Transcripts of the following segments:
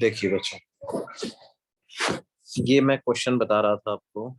देखिए बच्चों, ये मैं क्वेश्चन बता रहा था आपको।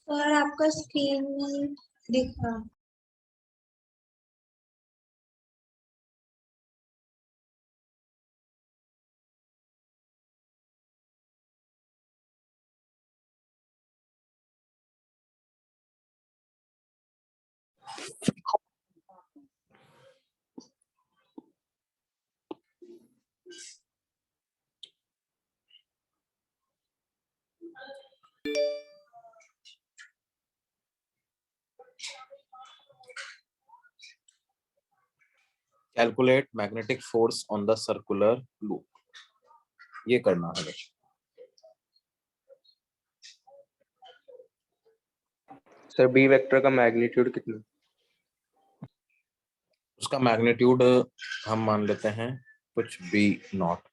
सर आपका स्क्रीन नहीं दिख रहा। Calculate magnetic force on the circular loop, ये करना है बच्चों। सर बी वेक्टर का मैग्नीट्यूड कितना? उसका मैग्नीट्यूड हम मान लेते हैं कुछ बी नॉट।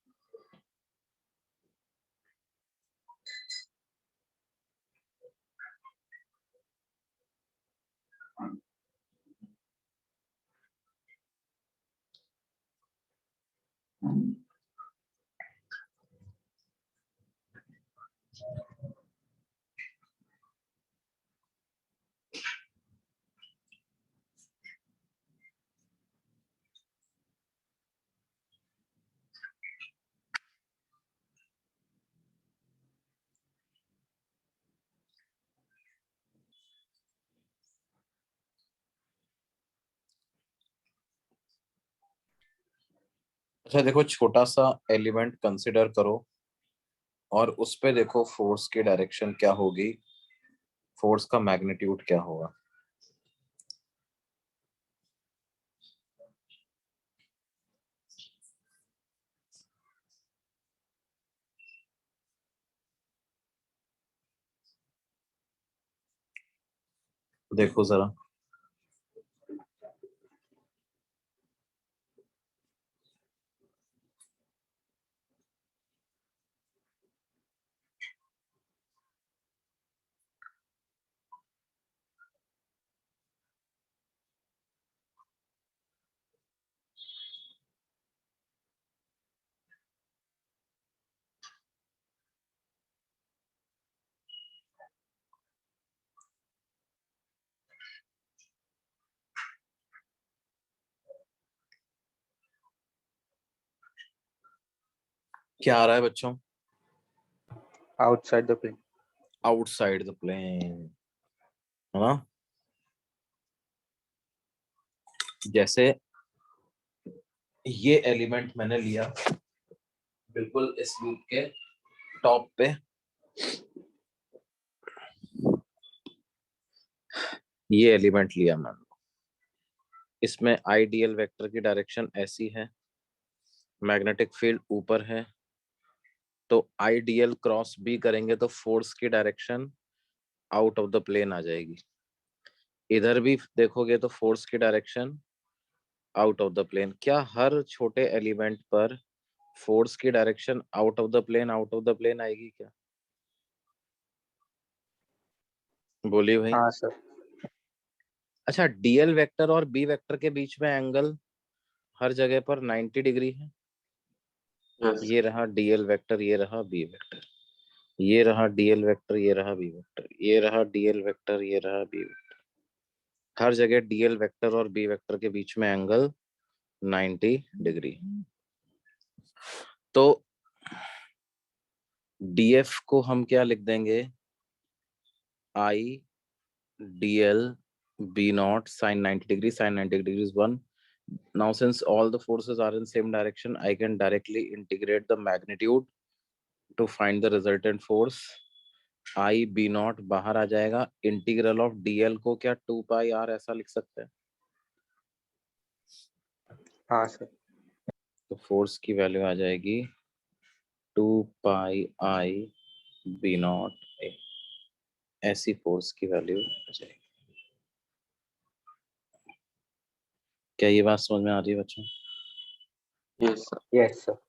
अच्छा देखो, छोटा सा एलिमेंट कंसिडर करो और उस पे देखो फोर्स की डायरेक्शन क्या होगी, फोर्स का मैग्नीट्यूड क्या होगा। देखो जरा, क्या आ रहा है बच्चों? Outside the plane. Outside the plane, है ना। जैसे ये एलिमेंट मैंने लिया बिल्कुल इस लूप के टॉप पे, ये एलिमेंट लिया मैंने, इसमें आइडियल वेक्टर की डायरेक्शन ऐसी है, मैग्नेटिक फील्ड ऊपर है, तो आइडियल क्रॉस बी करेंगे तो फोर्स की direction out of the plane आ जाएगी। इधर भी देखोगे तो फोर्स की direction out of the plane. क्या हर छोटे एलिमेंट पर फोर्स की direction out of the plane आएगी क्या? बोलिए भाई। हाँ सर। अच्छा, डीएल वेक्टर और बी वेक्टर के बीच में एंगल हर जगह पर 90 डिग्री है। यस। ये रहा डीएल वेक्टर, ये रहा बी वेक्टर, ये रहा डीएल वेक्टर, ये रहा बी वेक्टर, ये रहा डीएल वेक्टर, ये रहा बी वेक्टर। हर जगह डीएल वेक्टर और बी वेक्टर के बीच में एंगल 90 डिग्री। तो डीएफ को हम क्या लिख देंगे? I DL B naught sine 90 degree, sine 90 degree is 1. Now since all the forces are in same direction, I can directly integrate the magnitude to find the resultant force. I B naught बाहर आ जाएगा, integral of DL को क्या 2 पाई are ऐसा लिख सकते हैं? हाँ सर। तो फोर्स की वैल्यू आ जाएगी 2 pi I B not a. ऐसी फोर्स की वैल्यू आ जाएगी। क्या ये बात समझ में आ रही है बच्चों? Yes sir. Yes sir.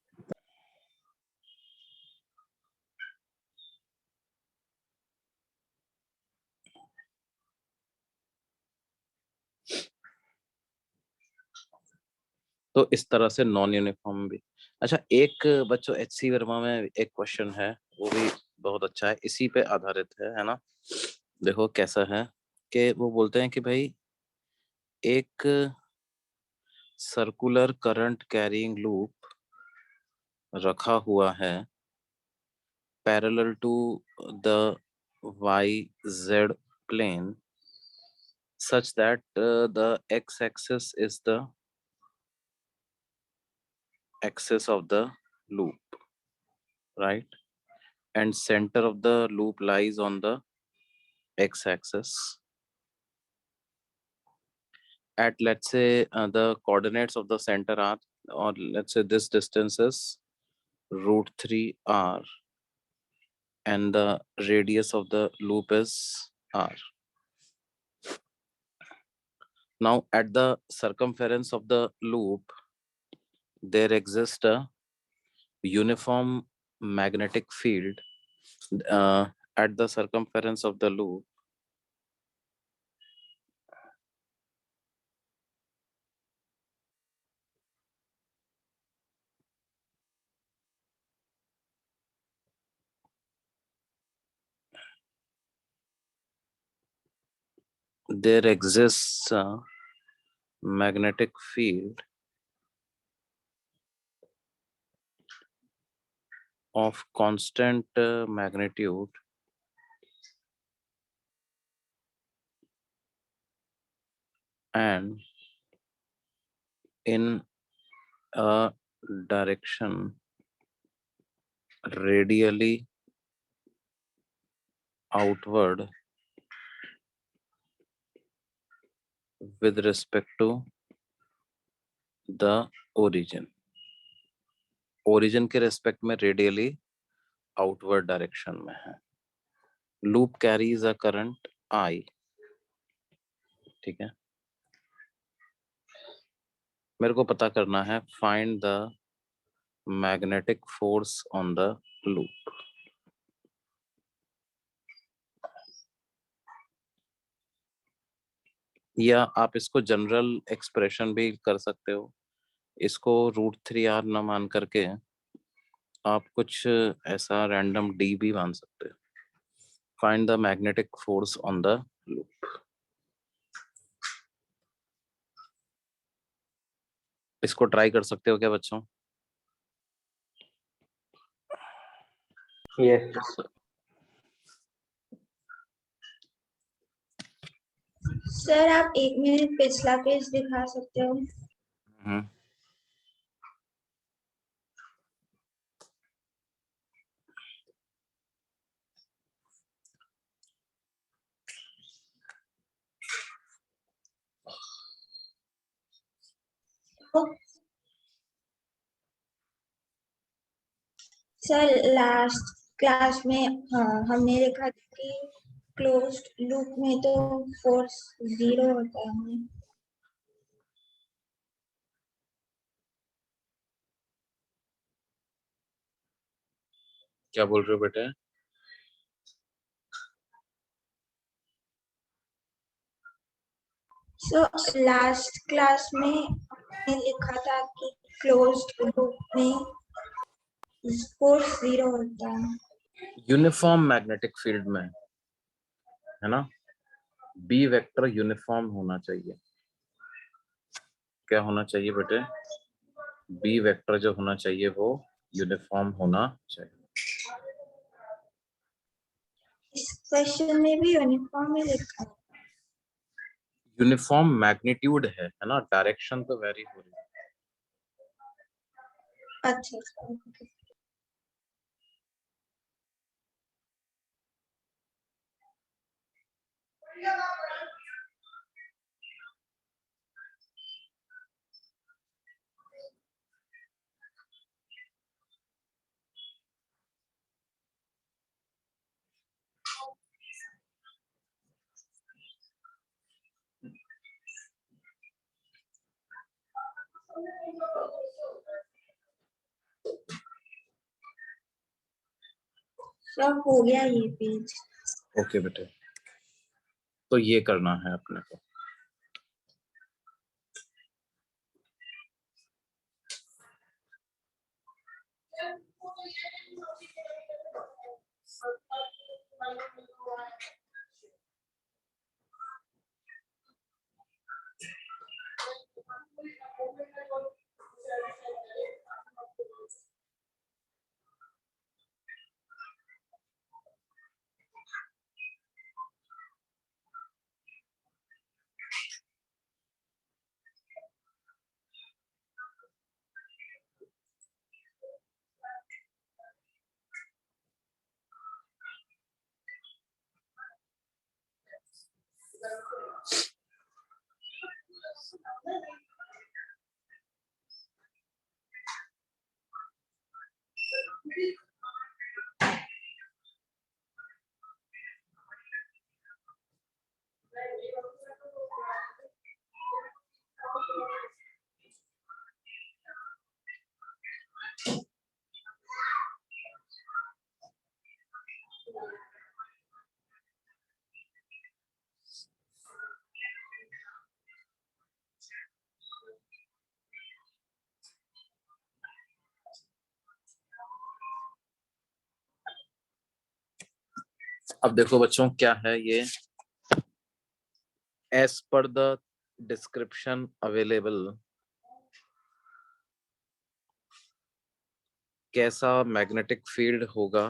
तो इस तरह से नॉन यूनिफॉर्म भी। अच्छा, एक बच्चों एचसी वर्मा में एक क्वेश्चन है, वो भी बहुत अच्छा है, इसी पे आधारित है ना। देखो कैसा है कि वो बोलते हैं कि भाई एक सर्कुलर करंट कैरिंग लूप रखा हुआ है parallel to the YZ plane such that the x-axis is the axis of the loop, right? And center of the loop lies on the x-axis. At, let's say, the coordinates of the center are, or let's say this distance is √3r and the radius of the loop is r. Now at the circumference of the loop there exists a uniform magnetic field at the circumference of the loop. There exists a magnetic field of constant magnitude and in a direction radially outward with respect to the origin. Origin के respect में radially outward direction में है. Loop carries a current I. ठीक है, मेरे को पता करना है find the magnetic force on the loop. या आप इसको जनरल एक्सप्रेशन भी कर सकते हो, इसको √3r न मान करके आप कुछ ऐसा रैंडम d भी मान सकते हो। Find the magnetic force on the loop. इसको ट्राई कर सकते हो क्या बच्चों? यस। सर आप 1 मिनट पिछला पेज दिखा सकते हो? सर लास्ट क्लास में हमने देखा था कि क्लोज्ड लूप में तो फोर्स 0 होता है। क्या बोल रहे हो बेटे? सो लास्ट क्लास में हमने लिखा था कि क्लोज्ड लूप में फोर्स 0 होता है। यूनिफॉर्म मैग्नेटिक फील्ड में, है ना, बी वेक्टर यूनिफॉर्म होना चाहिए। क्या होना चाहिए बेटे? बी वेक्टर जो होना चाहिए वो यूनिफॉर्म होना चाहिए। इस क्वेश्चन में भी यूनिफॉर्म ही लिखा है। यूनिफॉर्म मैग्नीट्यूड है ना, डायरेक्शन तो वेरी हो रही है। अच्छा okay. सब हो गया ये पेज। ओके बेटे, तो ये करना है अपने को। अब देखो बच्चों, क्या है ये, as per the description available, कैसा मैग्नेटिक फील्ड होगा?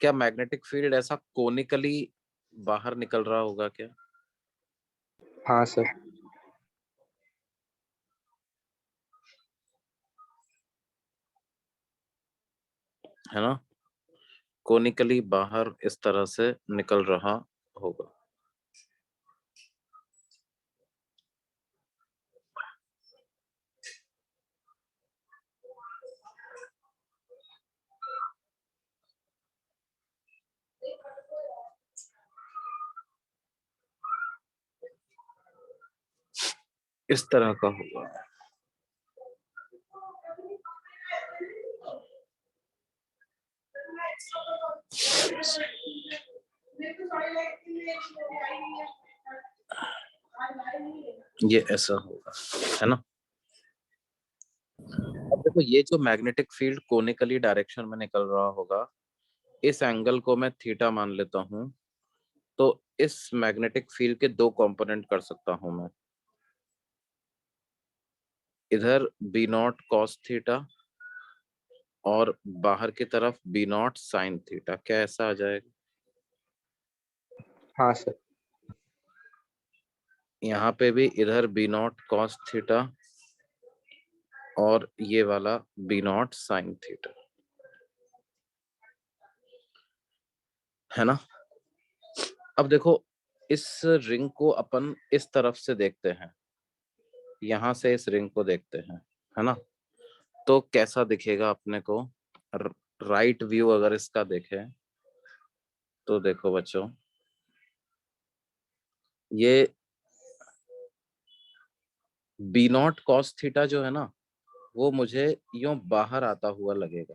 क्या मैग्नेटिक फील्ड ऐसा कोनिकली बाहर निकल रहा होगा क्या? हाँ सर। है ना, कोनिकली बाहर इस तरह से निकल रहा होगा। इस तरह का होगा। ये ऐसा होगा, है ना। अब देखो, ये जो मैग्नेटिक फील्ड कोनिकली डायरेक्शन में निकल रहा होगा, इस एंगल को मैं थीटा मान लेता हूं, तो इस मैग्नेटिक फील्ड के दो कंपोनेंट कर सकता हूं मैं। इधर बी नॉट कॉस थीटा और बाहर की तरफ बी नॉट साइन थीटा। क्या ऐसा आ जाएगा? हाँ सर। यहाँ पे भी इधर बी नॉट कॉस थीटा और ये वाला बी नॉट साइन थीटा, है ना। अब देखो, इस रिंग को अपन इस तरफ से देखते हैं, यहां से इस रिंग को देखते हैं, है ना। तो कैसा दिखेगा अपने को? राइट व्यू अगर इसका देखें तो देखो बच्चों, ये बी नॉट कॉस थीटा जो है ना, वो मुझे यूं बाहर आता हुआ लगेगा।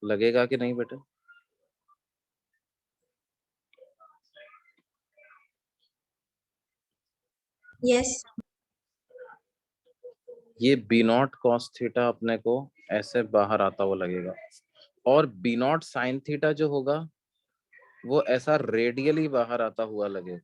लगेगा कि नहीं बेटे? यस। ये बी नॉट कॉस थीटा अपने को ऐसे बाहर आता हुआ लगेगा, और बी नॉट साइन थीटा जो होगा वो ऐसा रेडियली बाहर आता हुआ लगेगा।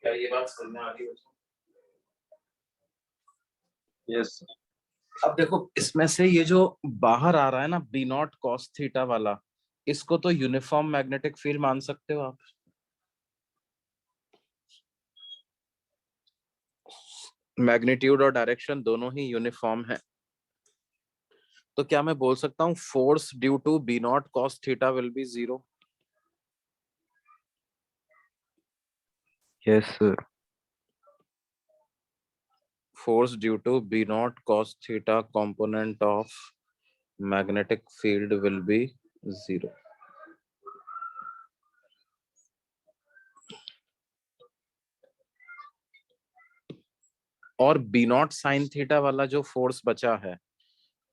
क्या ये बात समझ में आ रही है? यस। अब देखो, इसमें से ये जो बाहर आ रहा है ना बी नॉट कॉस थीटा वाला, इसको तो यूनिफॉर्म मैग्नेटिक फील्ड मान सकते हो आप। मैग्नीट्यूड और डायरेक्शन दोनों ही यूनिफॉर्म है, तो क्या मैं बोल सकता हूँ force due to B naught cos theta will be 0? Yes sir. Force due to B naught cos theta component of magnetic field will be 0. और B naught sin थीटा वाला जो फोर्स बचा है,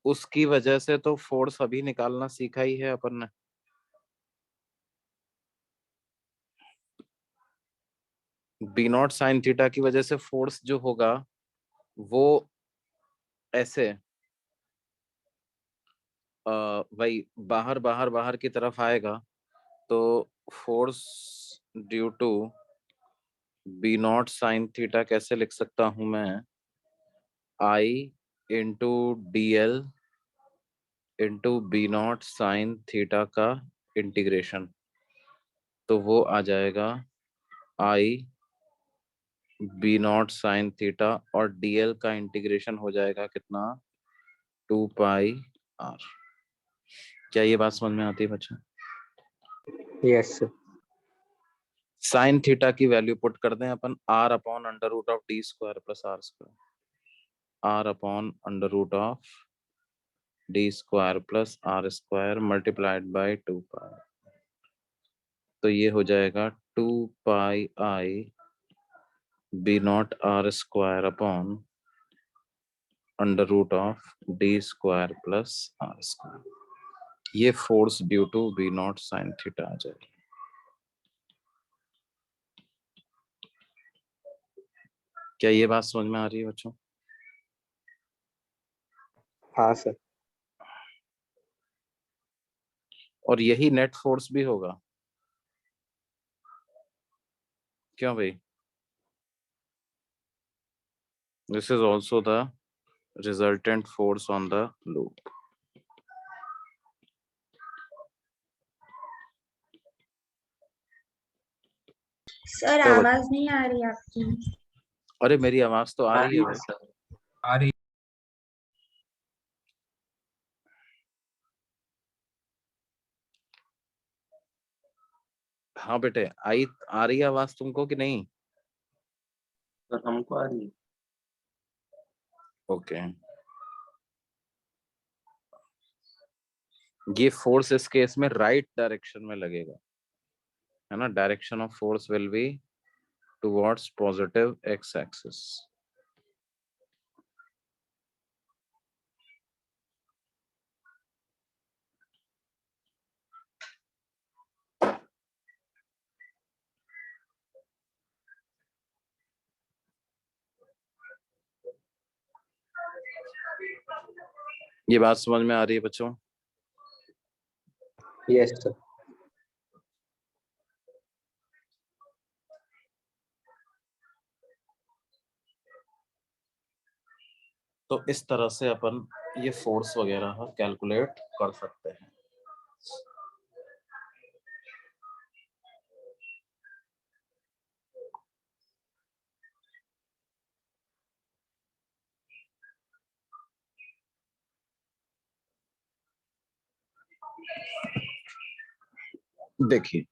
उसकी वजह से तो फोर्स अभी निकालना सीखा ही है अपन ने। B naught sin थीटा की वजह से फोर्स जो होगा वो ऐसे वही बाहर बाहर बाहर की तरफ आएगा। तो force due to B naught sine theta कैसे लिख सकता हूं मैं? I into D L into B naught sine theta का इंटीग्रेशन, तो वो आ जाएगा I B naught sine theta, और डीएल का इंटीग्रेशन हो जाएगा कितना? 2 पाई आर। क्या ये बात समझ में आती है बच्चों? Yes sir. साइन थीटा की वैल्यू पुट कर दें अपन, R upon under root of D square plus R square, R upon under root of D square plus R square multiplied by 2 pi. तो ये हो जाएगा 2 pi I B naught R square upon under root of D square plus R square. ये force due to B naught sine theta आ जाएगी। क्या ये बात समझ में आ रही है बच्चों? हाँ सर। और यही नेट फोर्स भी होगा, क्यों भाई? This is also the resultant force on the loop. Sir क्या आवाज नहीं आ रही आपकी। अरे मेरी आवाज तो आ रही है भाई। सर। आ रही। हाँ बेटे, आई आ रही है आवाज तुमको कि नहीं? सर हमको आ रही है। ओके। ये फोर्स इस केस में राइट डायरेक्शन में लगेगा, है ना? Direction of force will be towards positive x axis. ये बात समझ में आ रही है बच्चों? Yes sir. तो इस तरह से अपन ये फोर्स वगैरह कैलकुलेट कर सकते हैं। देखिए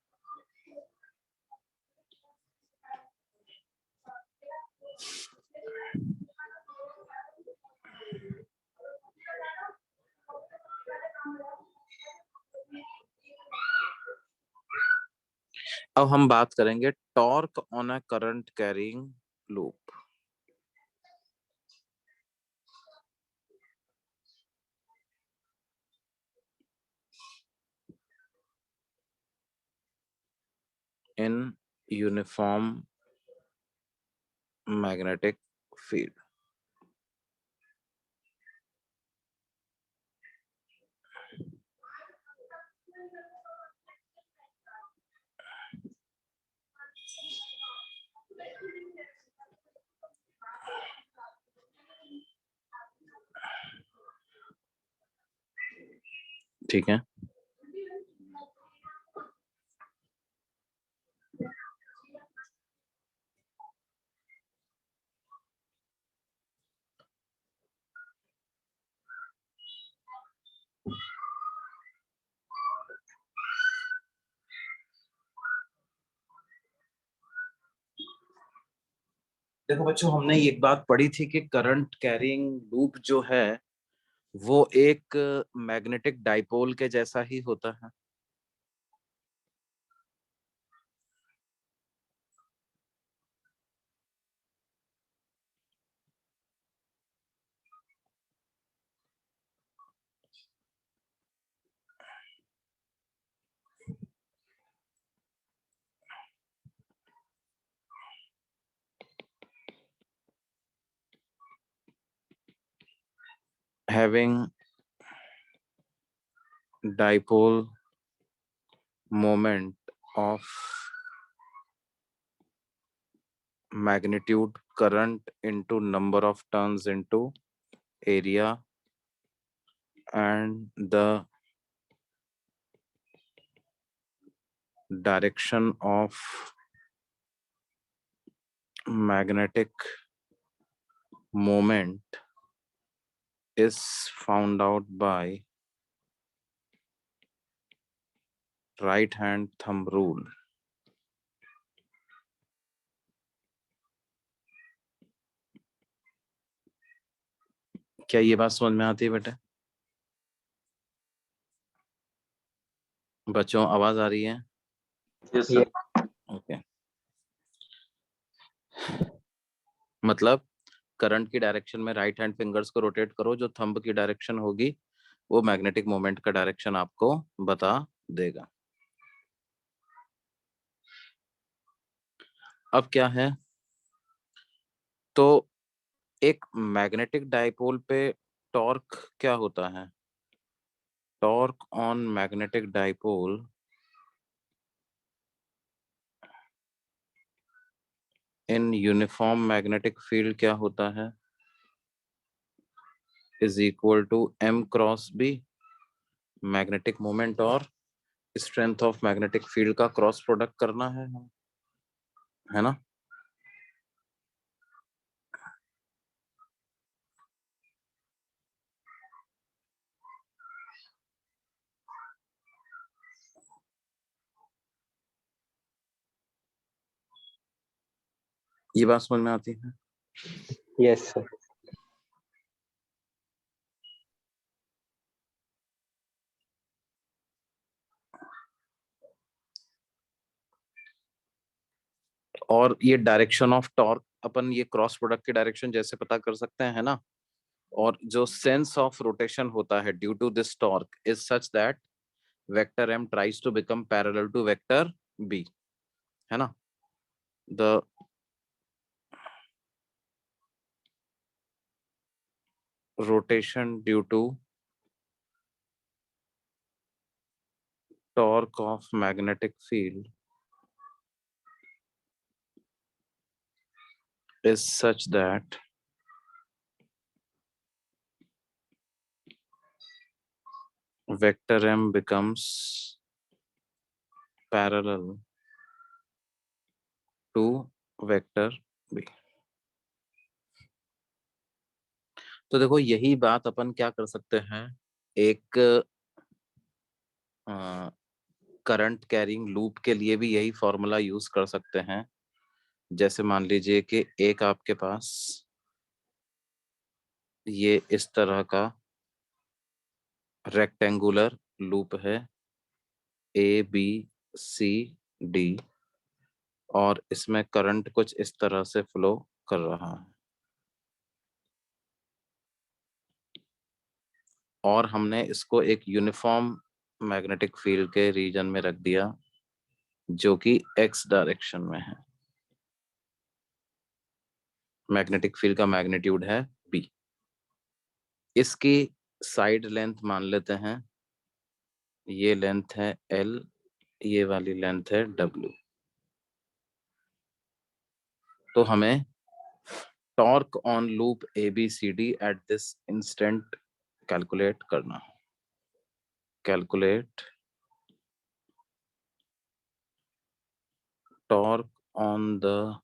अब हम बात करेंगे torque on a current carrying loop. In uniform magnetic field. ठीक है, देखो बच्चों, हमने एक बात पढ़ी थी कि करंट कैरिंग लूप जो है वो एक मैग्नेटिक डाइपोल के जैसा ही होता है। Having dipole moment of magnitude current into number of turns into area and the direction of magnetic moment is found out by right hand thumb rule। क्या ये बात समझ में आती है बेटा? बच्चों आवाज आ रही है? Yes sir. ओके, मतलब करंट की डायरेक्शन में राइट हैंड फिंगर्स को रोटेट करो, जो थंब की डायरेक्शन होगी वो मैग्नेटिक मोमेंट का डायरेक्शन आपको बता देगा। अब क्या है, तो एक मैग्नेटिक डाइपोल पे टॉर्क क्या होता है? Torque on magnetic dipole in uniform magnetic field क्या होता है? Is equal to m cross b, magnetic moment और स्ट्रेंथ ऑफ मैग्नेटिक फील्ड का क्रॉस प्रोडक्ट करना है ना? ये बात समझ में आती है? Yes sir. और ये डायरेक्शन ऑफ टॉर्क अपन ये क्रॉस प्रोडक्ट की डायरेक्शन जैसे पता कर सकते हैं, है ना? और जो सेंस ऑफ रोटेशन होता है due to this torque is such that vector m tries to become parallel to vector b, है ना? The rotation due to torque of magnetic field is such that vector m becomes parallel to vector b। तो देखो यही बात अपन क्या कर सकते हैं, एक करंट कैरिंग लूप के लिए भी यही फॉर्मूला यूज कर सकते हैं। जैसे मान लीजिए कि एक आपके पास ये इस तरह का रेक्टेंगुलर लूप है ABCD, और इसमें करंट कुछ इस तरह से फ्लो कर रहा है, और हमने इसको एक यूनिफॉर्म मैग्नेटिक फील्ड के रीजन में रख दिया जो कि x डायरेक्शन में है। मैग्नेटिक फील्ड का मैग्नीट्यूड है B। इसकी साइड लेंथ मान लेते हैं, ये लेंथ है L, ये वाली लेंथ है W। तो हमें torque on loop ABCD at this instant calculate करना है। Calculate torque on the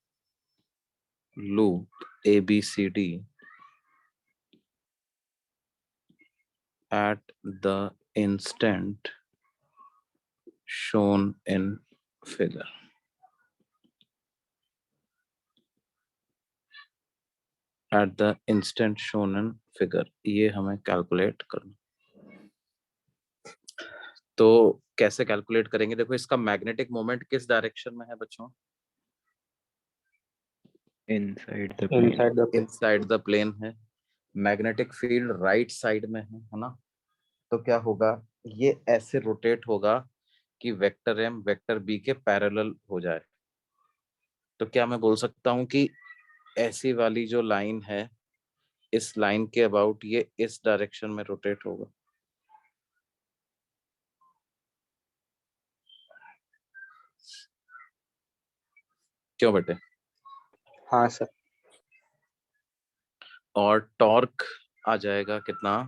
loop ABCD at the instant shown in figure। At the instant shown in figure, ये हमें कैलकुलेट करना। तो कैसे कैलकुलेट करेंगे? देखो, इसका मैग्नेटिक मोमेंट किस डायरेक्शन में है बच्चों? Inside the plane. Inside the plane है। मैग्नेटिक फील्ड राइट साइड में है ना? तो क्या होगा, ये ऐसे रोटेट होगा कि वेक्टर एम वेक्टर बी के पैरेलल हो जाए। तो क्या मैं बोल सकता हूं कि ऐसी वाली जो लाइन है, इस लाइन के अबाउट ये इस डायरेक्शन में रोटेट होगा। क्यों बेटे? हाँ सर। और टॉर्क आ जाएगा कितना?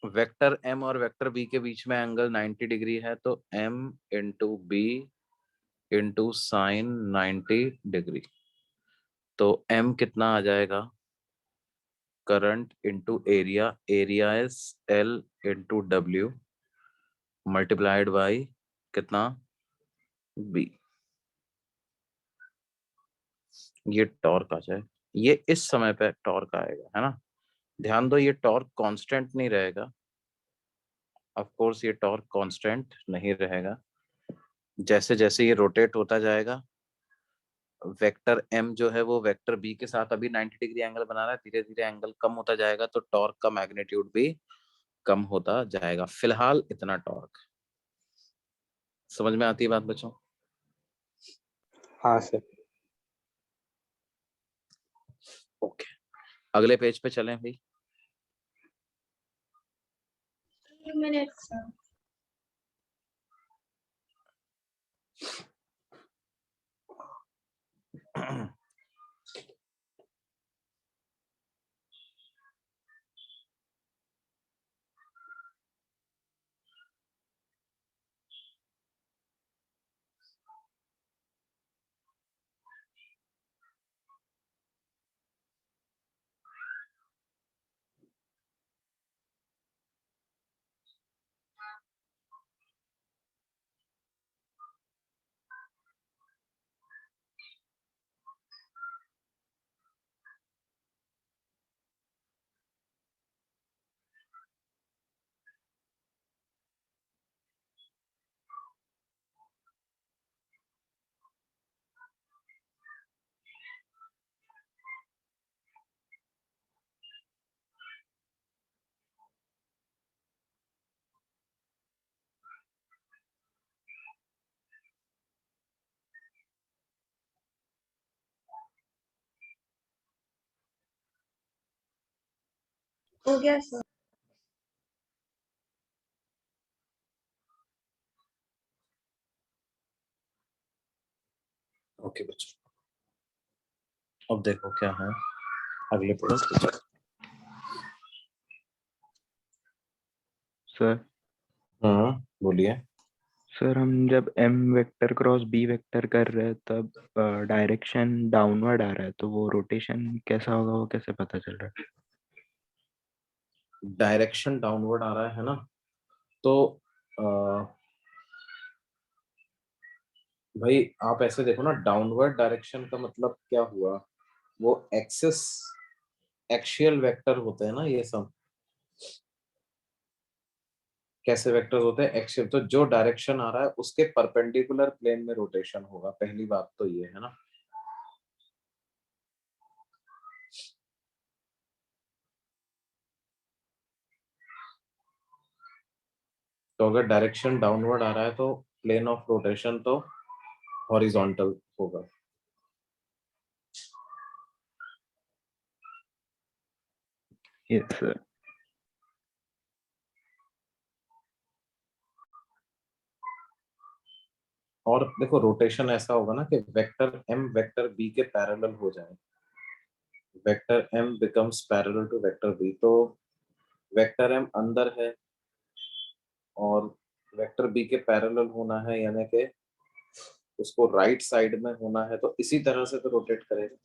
वेक्टर एम और वेक्टर बी के बीच में एंगल 90 डिग्री है, तो m into B into sine 90 degree. तो m कितना आ जाएगा? Current into area, area is L into W multiplied by कितना? B। ये टॉर्क आ जाए, ये इस समय पे टॉर्क आएगा, है ना? ध्यान दो, ये टॉर्क कांस्टेंट नहीं रहेगा। ऑफ कोर्स ये टॉर्क कांस्टेंट नहीं रहेगा। जैसे जैसे ये रोटेट होता जाएगा, वेक्टर m जो है वो वेक्टर b के साथ अभी 90 डिग्री एंगल बना रहा है, धीरे धीरे एंगल कम होता जाएगा, तो टॉर्क का मैग्नीट्यूड भी कम होता जाएगा। फिलहाल इतना टॉर्क। समझ में आती है बात बच्चों? हाँ सर। ओके, अगले पेज पे चलें भाई। 2 minutes, sir. हो गया सर। ओके बच्चों, अब देखो क्या है अगले पेज पे चलो। सर हाँ बोलिए। सर हम जब m vector cross b vector कर रहे हैं तब डायरेक्शन डाउनवर्ड आ रहा है, तो वो रोटेशन कैसा होगा, वो कैसे पता चल रहा है? डायरेक्शन डाउनवर्ड आ रहा है ना? तो भाई आप ऐसे देखो ना, डाउनवर्ड डायरेक्शन का मतलब क्या हुआ, वो एक्सिस एक्सियल वेक्टर होते हैं ना ये सब। कैसे वेक्टर्स होते हैं? एक्सियल, तो जो डायरेक्शन आ रहा है उसके परपेंडिकुलर प्लेन में रोटेशन होगा, पहली बात तो ये है ना। तो अगर डायरेक्शन डाउनवर्ड आ रहा है तो प्लेन ऑफ रोटेशन तो हॉरिजॉन्टल होगा। Yes sir. और देखो रोटेशन ऐसा होगा ना कि वेक्टर एम वेक्टर बी के पैरेलल हो जाए, vector M becomes parallel to vector B, तो वेक्टर एम अंदर है और वेक्टर बी के पैरेलल होना है, यानी कि उसको राइट साइड में होना है, तो इसी तरह से तो रोटेट करेगा।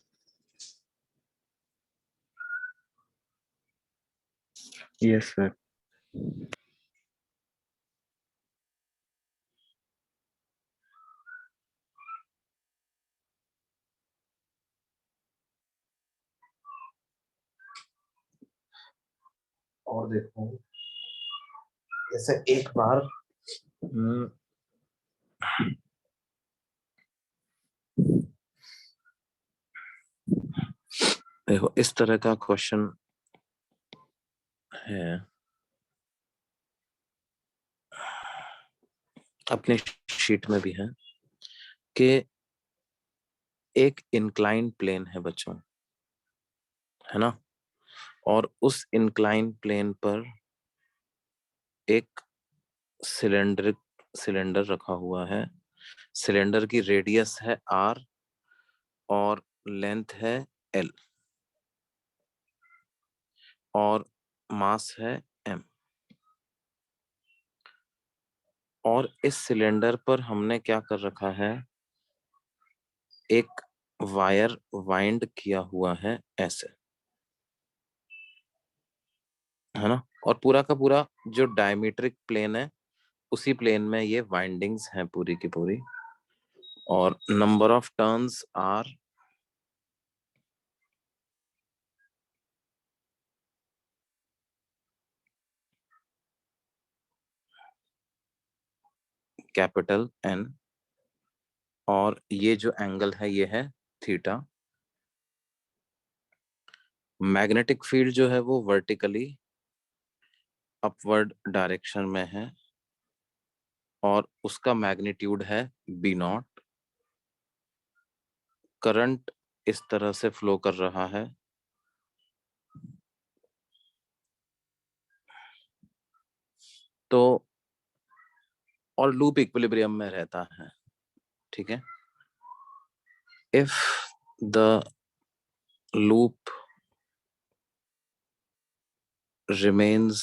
Yes sir. और देखो जैसे एक बार देखो इस तरह का क्वेश्चन है अपने शीट में भी है कि एक इंक्लाइन प्लेन है बच्चों, है ना, और उस इंक्लाइन प्लेन पर एक सिलेंडर सिलेंडर रखा हुआ है। सिलेंडर की रेडियस है आर और लेंथ है एल और मास है एम। और इस सिलेंडर पर हमने क्या कर रखा है, एक वायर वाइंड किया हुआ है ऐसे, है ना, और पूरा का पूरा जो डायमीट्रिक प्लेन है उसी प्लेन में ये वाइंडिंग्स हैं पूरी की पूरी, और number of turns are capital N, और ये जो एंगल है ये है थीटा। मैग्नेटिक फील्ड जो है वो वर्टिकली अपवर्ड डायरेक्शन में है और उसका मैग्नीट्यूड है बी नॉट। करंट इस तरह से फ्लो कर रहा है, तो और लूप इक्विलिब्रियम में रहता है, ठीक है। If the loop remains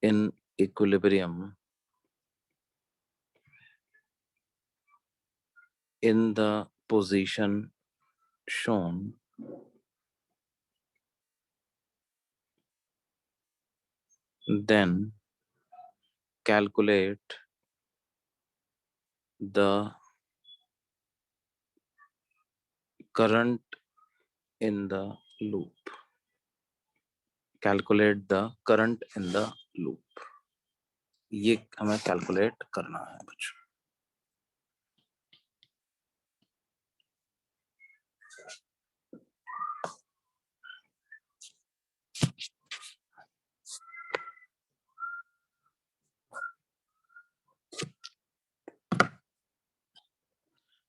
in equilibrium in the position shown, then calculate the current in the loop. Calculate the current in the loop. ये हमें कैलकुलेट करना है बच्चों।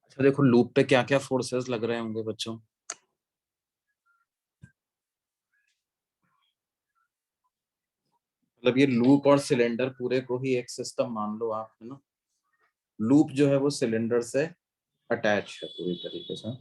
अच्छा देखो लूप पे क्या क्या फोर्सेस लग रहे होंगे बच्चों। मतलब ये लूप और सिलेंडर पूरे को ही एक सिस्टम मान लो आप, है ना। लूप जो है वो सिलेंडर से अटैच है पूरी तरीके से।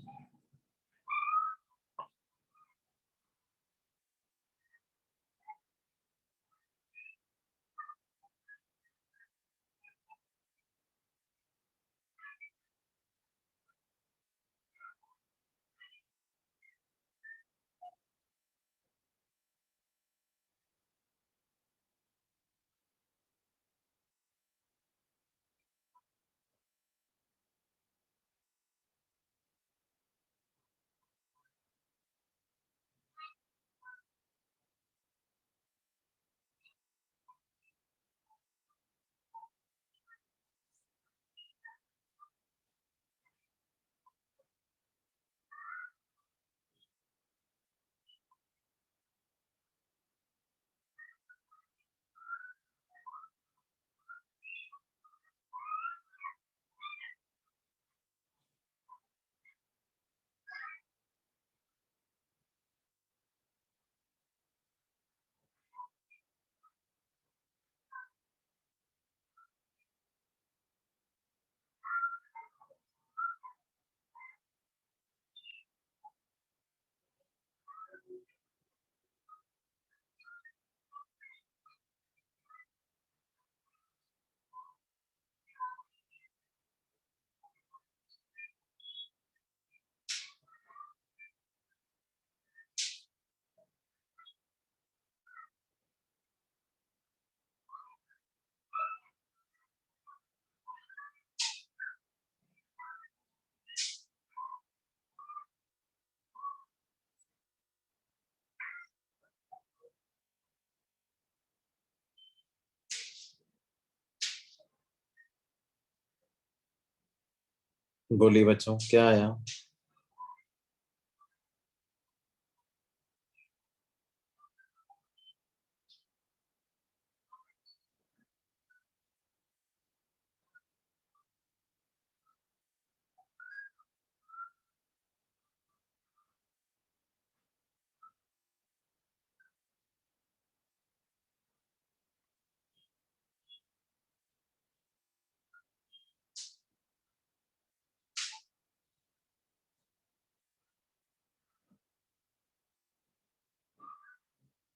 बोलिए बच्चों, क्या आया?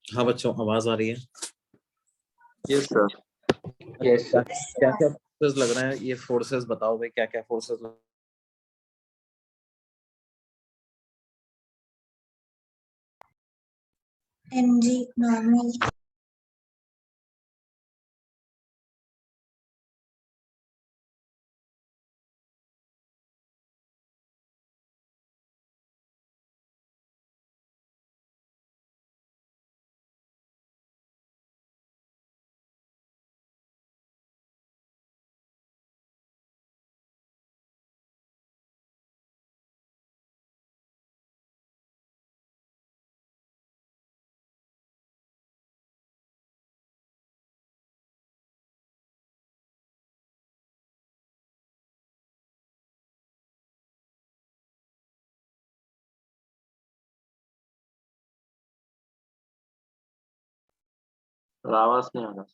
हाँ बच्चों, आवाज आ रही है? Yes sir. यस क्या सर। क्या क्या फोर्सेस लग रहे हैं? ये फोर्सेस बताओ भाई, क्या क्या फोर्सेस लग... mg normal, आवाज नहीं आ रहा।